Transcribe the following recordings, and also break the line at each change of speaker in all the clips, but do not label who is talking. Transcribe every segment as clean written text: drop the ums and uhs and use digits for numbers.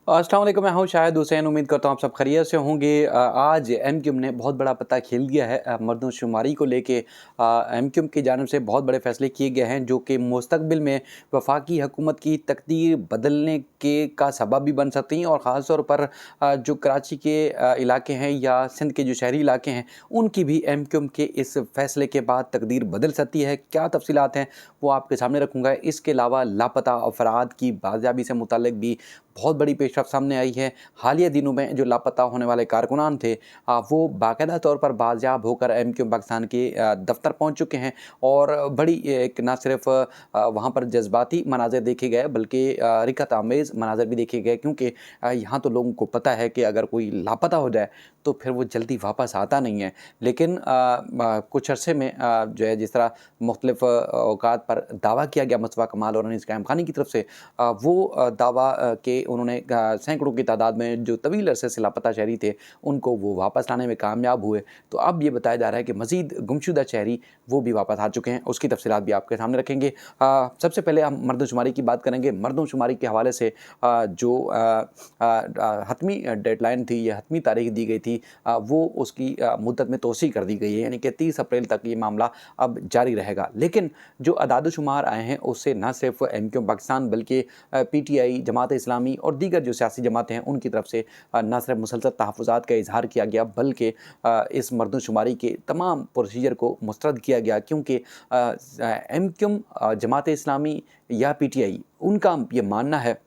अस्सलाम वालेकुम, मैं हूँ शाहिद हुसैन। उम्मीद करता हूँ आप सब खैरियत से होंगे। आज एमक्यूम ने बहुत बड़ा पत्ता खेल दिया है मरदमशुमारी को लेके। एमक्यूम की जानिब से बहुत बड़े फैसले किए गए हैं जो कि मुस्तकबिल में वफाकी हुकूमत की तकदीर बदलने के का सबब भी बन सकती हैं, और ख़ास तौर पर जो कराची के इलाके हैं या सिंध के जो शहरी इलाके हैं उनकी भी एमक्यूम के इस फैसले के बाद तकदीर बदल सकती है। क्या तफसीलात हैं वो आपके सामने रखूँगा। इसके अलावा लापता अफराद की बाजियाबी से मुतल्लिक भी बहुत बड़ी पेशरफ्त सामने आई है। हालिया दिनों में जो लापता होने वाले कारकुनान थे वो बाकायदा तौर पर बाजियाब होकर एमक्यूम पाकिस्तान के दफ्तर पहुंच चुके हैं, और बड़ी एक ना सिर्फ वहाँ पर जज्बाती मनाज़र देखे गए बल्कि रिकत आमेज़ मनाज़र भी देखे गए, क्योंकि यहाँ तो लोगों को पता है कि अगर कोई लापता हो जाए तो फिर वो जल्दी वापस आता नहीं है। लेकिन कुछ अरसे में जो है जिस तरह मुख्तलिफ़ औकात पर दावा किया गया मुस्तफ़ा कमाल और अनीस कायम खानी की तरफ से, वो दावा के उन्होंने सैकड़ों की तादाद में जो तवील अरसे से लापता शहरी थे उनको वो वापस लाने में कामयाब हुए। तो अब ये बताया जा रहा है कि मज़ीद गुमशुदा शहरी वो भी वापस आ चुके हैं। उसकी तफसीलात भी आपके सामने रखेंगे। सबसे पहले हम मरदमशुमारी की बात करेंगे। मरदमशुमारी के हवाले से जो हतमी डेडलाइन थी या हतमी तारीख दी गई थी, वो उसकी मुद्दत में तोसी कर दी गई है, यानी कि 30 अप्रैल तक ये मामला अब जारी रहेगा। लेकिन जो अदाद-ओ-शुमार आए हैं उससे न सिर्फ एमक्यूम पाकिस्तान बल्कि पीटीआई, जमात इस्लामी और दीगर जो सियासी जमातें हैं उनकी तरफ से न सिर्फ मुसलसल तहफ़्फ़ुज़ात का इज़हार किया गया बल्कि इस मरदमशुमारी के तमाम प्रोसीजर को मुस्तरद किया गया, क्योंकि एमक्यूम, जमात इस्लामी या पीटीआई उनका ये मानना है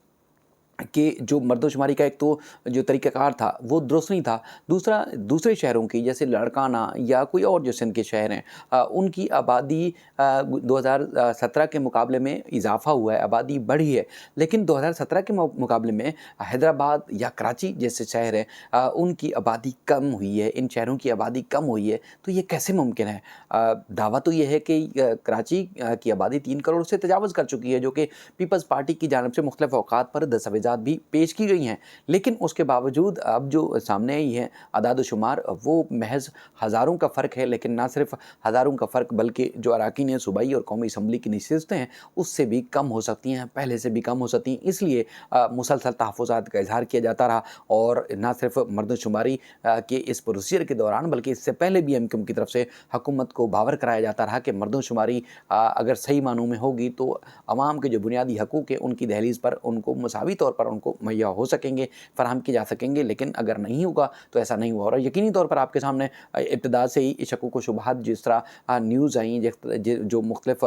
कि जो मरदमशुमारी का एक तो जो तरीक़ाकार था वो दुरुस्त नहीं था। दूसरा, दूसरे शहरों की जैसे लाड़काना या कोई और जो सिंध के शहर हैं उनकी आबादी 2017 के मुकाबले में इजाफ़ा हुआ है, आबादी बढ़ी है। लेकिन 2017 के मुकाबले में हैदराबाद या कराची जैसे शहर हैं उनकी आबादी कम हुई है, इन शहरों की आबादी कम हुई है। तो ये कैसे मुमकिन है? दावा तो ये है कि कराची की आबादी 3 करोड़ से तजावज़ कर चुकी है, जो कि पीपल्स पार्टी की जानिब से मुख्तलिफ़ औक़ात पर दस्तावेज़ात भी पेश की गई हैं। लेकिन उसके बावजूद अब जो सामने आई है अदाद-ओ-शुमार वो महज़ हज़ारों का फ़र्क है। लेकिन ना सिर्फ हज़ारों का फ़र्क बल्कि जो अराकीन सूबाई और कौमी असम्बली की नशिस्तें हैं उससे भी कम हो सकती हैं, पहले से भी कम हो सकती हैं। इसलिए मुसलसल तहफ़्फ़ुज़ात का इज़हार किया जाता रहा, और ना सिर्फ मरदमशुमारी के इस प्रोसीजर के दौरान बल्कि इससे पहले भी एमक्यूम की तरफ से हुकूमत को बावर कराया जाता रहा कि मरदमशुमारी अगर सही मानों में होगी तो अवाम के जो बुनियादी हकूक़ हैं उनकी दहलीज़ पर उनको मसावी तौर पर उनको मुहैया हो सकेंगे, फ़राहम किए जा सकेंगे। लेकिन अगर नहीं होगा तो ऐसा नहीं हुआ, और यकीनी तौर पर आपके सामने इब्तिदा से ही शकूक व शुबहात जिस तरह न्यूज़ आई, जो मुख्तलिफ़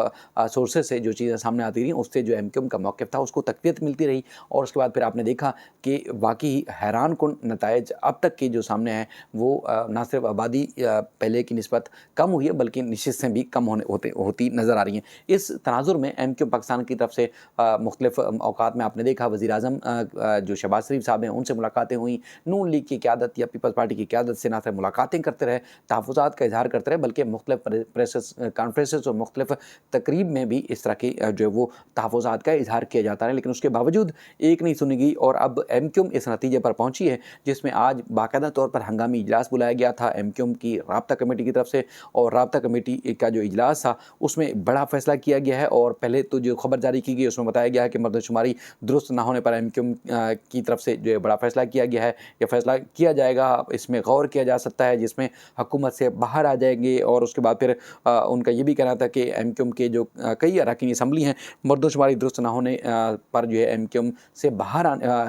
सोर्सेस से जो चीज़ें सामने आती रहीं उससे जो एमक्यूम का मौक़िफ़ था उसको तक़वियत मिलती रही, और उसके बाद फिर आपने देखा कि वाक़ई हैरानकुन नताइज अब तक के जो सामने हैं वो ना सिर्फ आबादी पहले की निस्बत कम हुई है बल्कि नशिस्तें भी कम होती नज़र आ रही हैं। इस तनाज़ुर में एमक्यूम पाकिस्तान की तरफ से मुख्तलिफ़ औक़ात में आपने देखा वज़ीर-ए-आज़म जो शहबाज शरीफ साहब हैं उनसे मुलाकातें हुई, नून लीग की क़यादत या पीपल्स पार्टी की क़यादत से ना सिर्फ मुलाकातें करते रहे, तहफ़्फ़ुज़ात का इज़हार करते रहे, बल्कि मुख्तलिफ़ प्रेस कॉन्फ्रेंसेस और मुख्तलिफ़ तकरीब में भी इस तरह की जो है वो तहफ़्फ़ुज़ात का इज़हार किया जाता है। लेकिन उसके बावजूद एक नहीं सुनी गई, और अब एमक्यूम इस नतीजे पर पहुँची है जिसमें आज बाकायदा तौर पर हंगामी इजलास बुलाया गया था एमक्यूम की राब्ता कमेटी की तरफ से, और राब्ता कमेटी का जो इजलास था उसमें बड़ा फ़ैसला किया गया है। और पहले तो जो खबर जारी की गई उसमें बताया गया है कि मरदमशुमारी दुरुस्त ना होने पर एमक्यूम की तरफ से जो है बड़ा फ़ैसला किया गया है या फ़ैसला किया जाएगा, इसमें गौर किया जा सकता है, जिसमें हुकूमत से बाहर आ जाएंगे। और उसके बाद फिर उनका ये भी कहना था कि एमक्यूम के जो कई अरकान असम्बली हैं मरदमशुमारी दुरुस्त ना होने पर जो है एमक्यूम से बाहर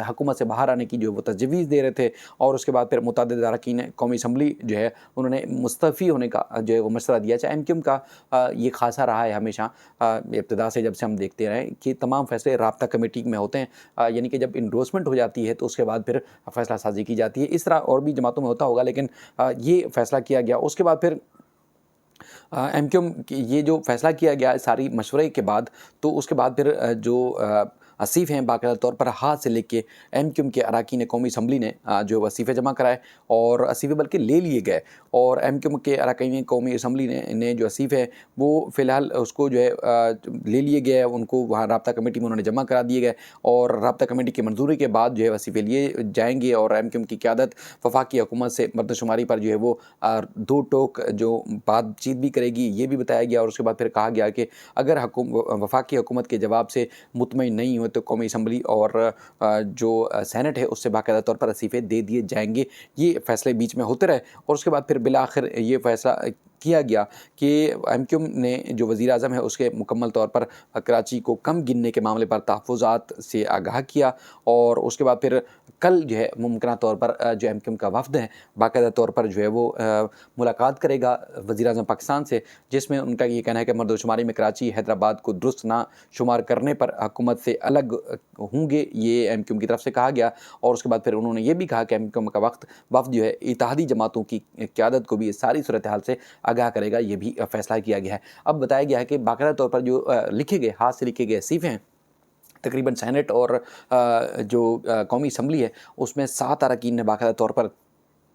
हुकूमत से बाहर आने की जो वो तजवीज़ दे रहे थे, और उसके बाद फिर मुतअद्दिद अरकान कौमी असम्बली जो है उन्होंने मुस्तफ़ी होने का जो है वो मशवरा दिया। चाहे एमक्यूम का ये खासा रहा है हमेशा इब्तिदा से, जब से हम देखते रहे कि तमाम फ़ैसले राब्ता कमेटी में होते हैं, यानी कि जब इंडोर्समेंट हो जाती है तो उसके बाद फिर फ़ैसला साजी की जाती है। इस तरह और भी जमातों में होता होगा, लेकिन ये फ़ैसला किया गया। उसके बाद फिर एमक्यूम ये जो फ़ैसला किया गया सारी मशवरे के बाद, तो उसके बाद फिर जो असीफ़ हैं बाकायदा तौर पर हाथ से लिख के एमक्यूम के अरकान कौमी असम्बली ने जो वसीफ़े जमा कराए, और वसीफ़े बल्कि ले लिए गए, और एमक्यूम के अरकान कौमी असम्बली ने जो वसीफ़े हैं वो फ़िलहाल उसको जो है ले लिए गए, उनको वहाँ राब्ता कमेटी में उन्होंने जमा करा दिए गए, और राब्ता कमेटी की मंजूरी के बाद जो है वसीफ़े लिए जाएंगे, और एमक्यूम की क़यादत वफाकी हुकूमत से मरदमशुमारी पर जो है वो दो टोक जो बातचीत भी करेगी, ये भी बताया गया। और उसके बाद फिर कहा गया कि अगर वफाकी हुकूमत के जवाब से मुतमईन नहीं हुए तो कौमी असम्बली और जो सेनेट है उससे बाकायदा तौर पर इस्तीफ़े दे दिए जाएंगे। ये फैसले बीच में होते रहे और उसके बाद फिर बिलाखिर ये फैसला किया गया कि एमक्यूएम ने जो वज़ीर आज़म है उसके मुकम्मल तौर पर कराची को कम गिनने के मामले पर तहफ़्फ़ुज़ात से आगाह किया और उसके बाद फिर कल जो है मुमकिना तौर पर जो एमक्यूएम का वफ़द है बाकायदा तौर पर जो है वो मुलाकात करेगा वज़ीर आज़म पाकिस्तान से, जिसमें उनका ये कहना है कि मर्दशुमारी में कराची हैदराबाद को दुरुस्त ना शुमार करने पर हुकूमत से अलग होंगे, ये एमक्यूएम की तरफ से कहा गया। और उसके बाद फिर उन्होंने ये भी कहा कि एमक्यूएम का वफ़द जो है इत्तेहादी जमातों की क़यादत को भी इस सारी सूरत हाल से आगाह करेगा, ये भी फ़ैसला किया गया है। अब बताया गया है कि बाकायदा तौर पर जो लिखे गए हाथ से लिखे गए इस्तीफ़े हैं तकरीबन सेनेट और जो कौमी असम्बली है उसमें 7 अरकान ने बाकायदा तौर पर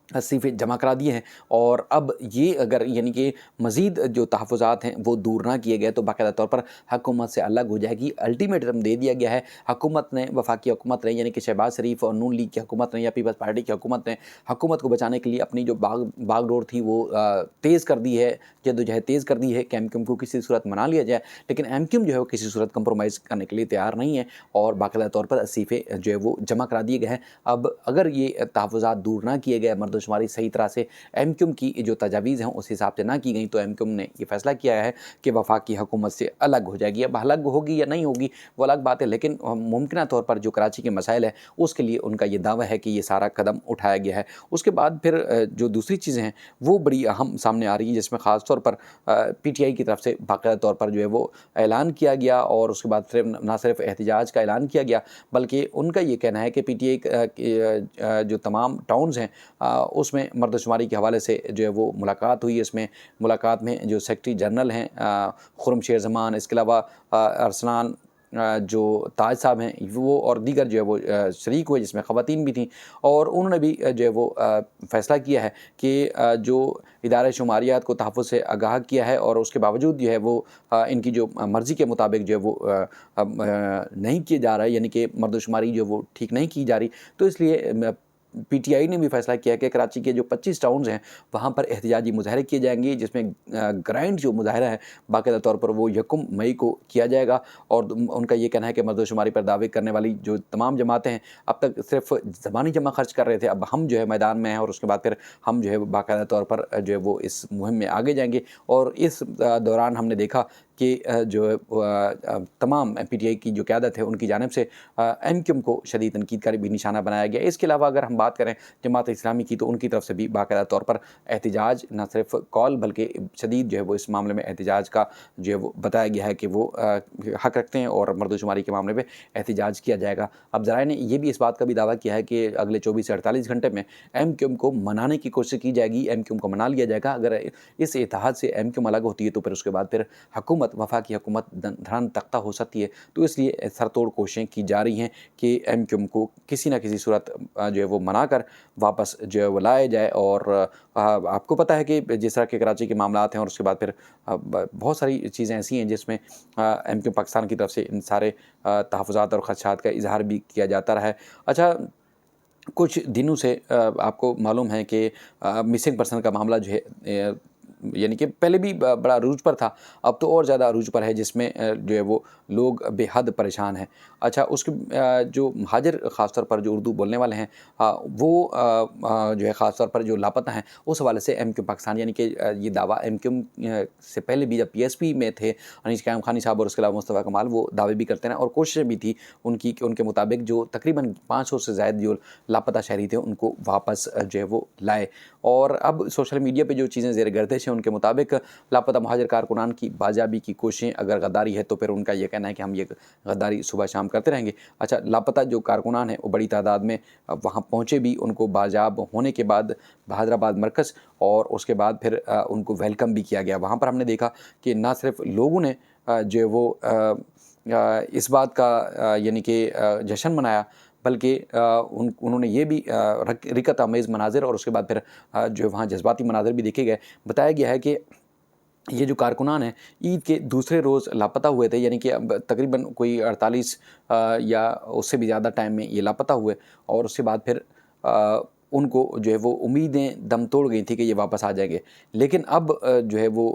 इस्तीफ़े जमा करा दिए हैं। और अब ये अगर यानी कि मज़ीद जो तहफ़्फ़ुज़ात हैं वो दूर ना किए गए तो बाकायदा तौर पर हुकूमत से अलग हो जाएगी। अल्टीमेटम दे दिया गया है हुकूमत ने, वफाकी हुकूमत ने यानी कि शहबाज शरीफ और नून लीग की हुकूमत ने या पीपल्स पार्टी की हुकूमत ने हुकूमत को बचाने के लिए अपनी जो बागडोर थी वो तेज़ कर दी है, जद्दोजहद तेज़ कर दी है कि एमक्यूएम को किसी सूरत मना लिया जाए। लेकिन एमक्यूएम जो है वो किसी सूरत कंप्रोमाइज़ करने के लिए तैयार नहीं है और बाकायदा तौर पर इस्तीफ़े जो है वो जमा करा दिए गए हैं। अब अगर ये तहफ़्फ़ुज़ात दूर ना किए गए, मर्दशुमारी सही तरह से एमक्यूएम की जो तजावीज़ हैं उस हिसाब से ना की गई, तो एमक्यूएम ने ये फ़ैसला किया है कि वफाकी हुकूमत से अलग हो जाएगी। अब अलग होगी या नहीं होगी वो अलग बात है, लेकिन मुमकिन तौर पर जो कराची के मसाइल है उसके लिए उनका ये दावा है कि ये सारा कदम उठाया गया है। उसके बाद फिर जो दूसरी चीज़ें हैं वो बड़ी अहम सामने आ रही हैं, जिसमें ख़ास तौर पर पीटीआई की तरफ से बाकायदा तौर पर जो है वो ऐलान किया गया और उसके बाद फिर ना सिर्फ एहतजाज का ऐलान किया गया बल्कि उनका ये कहना है कि पीटीआई जो तमाम टाउन्स हैं उसमें मर्दशुमारी के हवाले से जो है वो मुलाकात हुई। इसमें मुलाकात में जो सेक्रेटरी जनरल हैं खुर्रम शेर ज़मान, इसके अलावा अरसलान जो ताज साहब हैं वो और दीगर जो है वो शरीक हुए, जिसमें ख़वातीन भी थीं। और उन्होंने भी जो है वो फ़ैसला किया है कि जो इदारे शुमारियात को तहफ़्फ़ुज़ से आगाह किया है और उसके बावजूद जो है वो इनकी जो मर्ज़ी के मुताबिक जो है वो नहीं किया जा रहा है, यानी कि मर्दशुमारी जो वो ठीक नहीं की जा रही। तो इसलिए पीटीआई ने भी फैसला किया कि कराची के जो 25 टाउन्स हैं वहाँ पर एहतजाजी मुज़ाहरे किए जाएंगे, जिसमें ग्रांड जो मुज़ाहरा है बाकायदा तौर पर वो 1 मई को किया जाएगा। और उनका ये कहना है कि मर्दशुमारी पर दावे करने वाली जो तमाम जमातें हैं अब तक सिर्फ ज़बानी जमा खर्च कर रहे थे, अब हम जो है मैदान में हैं और उसके बाद फिर हम जो है बाकायदा तौर पर जो है वो इस मुहिम में आगे जाएंगे। और इस दौरान हमने देखा कि जो तमाम पीटीआई की जो क़यादत है उनकी जानिब से एमक्यूएम को शदीद तनकीद का भी निशाना बनाया गया। इसके अलावा अगर हम बात करें जमात इस्लामी की तो उनकी तरफ से भी बाकायदा तौर पर एहतजाज न सिर्फ कॉल बल्कि शदीद जो है वो इस मामले में एहतजाज का जो है वो बताया गया है कि वो हक़ रखते हैं और मर्दशुमारी के मामले में एहतजाज किया जाएगा। अब ज़राए ने ये भी इस बात का भी दावा किया है कि अगले 24 से 48 घंटे में एमक्यूएम को मनाने की कोशिश की जाएगी, एमक्यूएम को मना लिया जाएगा। अगर इस इत्तेहाद से एमक्यूएम अलग होती है तो फिर उसके बाद फिर हुकूमत वफाकी हुकूमत धरान तख्ता हो सकती है। तो इसलिए सरतोड़ कोशिशें की जा रही हैं कि एमक्यूएम को किसी न किसी सूरत जो है वो मनाकर वापस जो है वो लाया जाए। और आपको पता है कि जिस तरह के कराची के मामलात हैं और उसके बाद फिर बहुत सारी चीज़ें ऐसी हैं जिसमें एमक्यूएम पाकिस्तान की तरफ से इन सारे तहफ़्फ़ुज़ात और ख़दशात का इज़हार भी किया जाता रहा है। अच्छा, कुछ दिनों से आपको मालूम है कि मिसिंग पर्सन का मामला जो है यानी कि पहले भी बड़ा अरूज पर था, अब तो और ज़्यादा अरूज पर है, जिसमें जो है वो लोग बेहद परेशान हैं। अच्छा, उसके जो महाजिर ख़ास तौर पर जो उर्दू बोलने वाले हैं वो जो है ख़ास तौर पर जो लापता हैं उस हवाले से एमक्यूएम पाकिस्तान यानी कि ये दावा एमक्यूएम से पहले भी जब पीएसपी में थे अनीस क़याम ख़ानी साहब और उसके अलावा मुस्तफ़ा कमाल वो दावे भी करते हैं और कोशिशें भी थी उनकी कि उनके मुताबिक जो तकरीबन 500 से ज़ायद जो लापता शहरी थे उनको वापस जो है वो लाए। और अब सोशल मीडिया पे जो चीज़ें ज़ेर गर्दिश हैं उनके मुताबिक लापता महाजिर कारकुनान की बाजियाबी की कोशिशें अगर गद्दारी है तो फिर उनका ये कहना है कि हम ये गद्दारी सुबह शाम करते रहेंगे। अच्छा, लापता जो कारकुनान हैं वो बड़ी तादाद में वहाँ पहुँचे भी, उनको बाजियाब होने के बाद हैदराबाद मरकज़ और उसके बाद फिर उनको वेलकम भी किया गया। वहाँ पर हमने देखा कि ना सिर्फ लोगों ने जो है वो इस बात का यानी कि जश्न मनाया बल्कि उन्होंने ये भी रिकत आमेज़ मनाज़िर और उसके बाद फिर जो वहाँ जज्बाती मनाज़िर भी देखे गए। बताया गया है कि ये जो कारकुनान हैं ईद के दूसरे रोज़ लापता हुए थे, यानी कि अब तकरीबन कोई 48 या उससे भी ज़्यादा टाइम में ये लापता हुए और उसके बाद फिर उनको जो है वो उम्मीदें दम तोड़ गई थी कि ये वापस आ जाएंगे। लेकिन अब जो है वो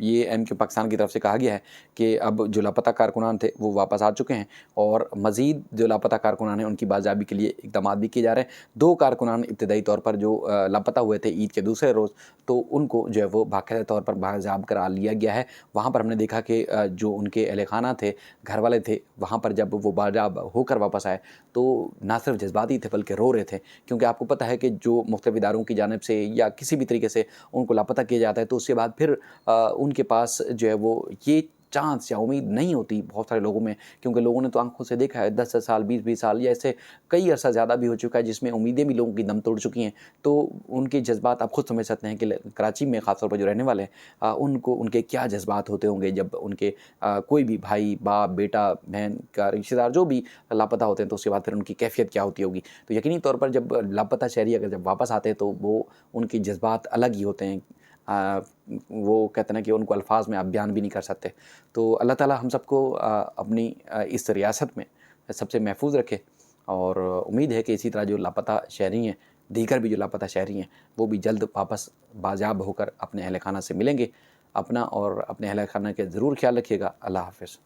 ये एमक्यू पाकिस्तान की तरफ से कहा गया है कि अब जो लापता कारकुनान थे वो वापस आ चुके हैं और मज़ीद जो लापता कारकुनान हैं उनकी बाजियाबी के लिए इक़दाम भी किए जा रहे हैं। 2 कारकुनान इब्तदाई तौर पर जो लापता हुए थे ईद के दूसरे रोज़, तो उनको जो है वो बाकायदा तौर पर बाजियाब करा लिया गया है। वहाँ पर हमने देखा कि जो उनके अहल खाना थे, घर वाले थे, वहाँ पर जब वो बाजियाब होकर वापस आए तो ना सिर्फ जज्बाती थे बल्कि रो रहे थे, क्योंकि आपको पता है कि जो मुख्तलिफ इदारों की जानिब से या किसी भी तरीके से उनको लापता किया जाता है तो उसके बाद फिर उनके पास जो है वो ये चांस या उम्मीद नहीं होती बहुत सारे लोगों में, क्योंकि लोगों ने तो आंखों से देखा है 10-10 साल 20-20 साल या ऐसे कई अरसा ज़्यादा भी हो चुका है जिसमें उम्मीदें भी लोगों की दम तोड़ चुकी हैं। तो उनके जज्बात आप खुद समझ सकते हैं कि कराची में ख़ास तौर पर जो रहने वाले हैं उनको उनके क्या जज्बात होते होंगे जब उनके कोई भी भाई, बाप, बेटा, बहन का रिश्तेदार जो भी लापता होते हैं तो उसके बाद फिर उनकी कैफ़ियत क्या होती होगी। तो यकीनी तौर पर जब लापता शहरी अगर जब वापस आते हैं तो वो उनके जज्बात अलग ही होते हैं। वो कहते हैं ना कि उनको अल्फाज में आप बयान भी नहीं कर सकते। तो अल्लाह ताला हम सबको अपनी इस रियासत में सबसे महफूज रखे और उम्मीद है कि इसी तरह जो लापता शहरी हैं, दीगर भी जो लापता शहरी हैं, वो भी जल्द वापस बाजियाब होकर अपने अहल खाना से मिलेंगे। अपना और अपने अहल खाना का ज़रूर ख्याल रखिएगा। अल्लाह हाफ़िज़।